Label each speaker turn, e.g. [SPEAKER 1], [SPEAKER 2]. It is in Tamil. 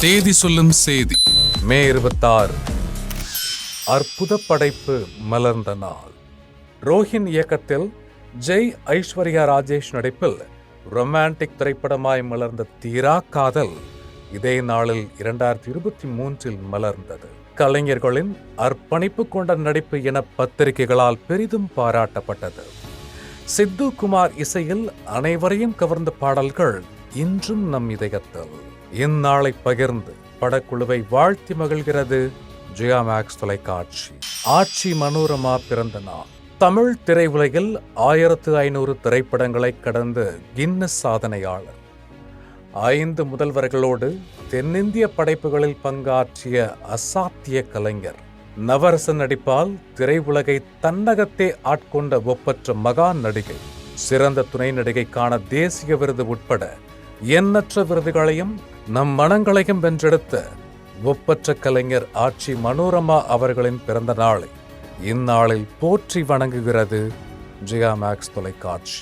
[SPEAKER 1] தேதி சொல்லும் செய்தி
[SPEAKER 2] மே 26. அற்புத படைப்பு மலர்ந்த நாள். ரோஹின் இயக்கத்தில் ஜெய் ஐஸ்வர்யா ராஜேஷ் நடிப்பில் ரொமான்டிக் திரைப்படமாய் மலர்ந்த தீரா காதல் இதே நாளில் 2023 மலர்ந்தது. கலைஞர்களின் அர்ப்பணிப்பு கொண்ட நடிப்பு என பத்திரிகைகளால் பெரிதும் பாராட்டப்பட்டது. சித்து குமார் இசையில் அனைவரையும் கவர்ந்த பாடல்கள் இன்றும் நம் இதயத்தில். இந்நாளை பகிர்ந்து படக்குழுவை வாழ்த்தி மகிழ்கிறது ஜெயா மேக்ஸ் தொலைக்காட்சி. ஆட்சி மனோரமா பிறந்த நாள். தமிழ் திரையுலகில் 1500 திரைப்படங்களை கடந்து கின்னஸ் சாதனையாளர். 5 முதல்வர்களோடு தென்னிந்திய படைப்புகளில் பங்காற்றிய அசாத்திய கலைஞர். நவரச நடிப்பால் திரையுலகை தன்னகத்தே ஆட்கொண்ட ஒப்பற்ற மகா நடிகை. சிறந்த துணை நடிகைக்கான தேசிய விருது உட்பட எண்ணற்ற விருதுகளையும் நம் மனங்களையும் வென்றெடுத்த ஒப்பற்ற கலைஞர் ஆட்சி மனோரமா அவர்களின் பிறந்த நாளை இந்நாளில் போற்றி வணங்குகிறது ஜெயா மேக்ஸ் தொலைக்காட்சி.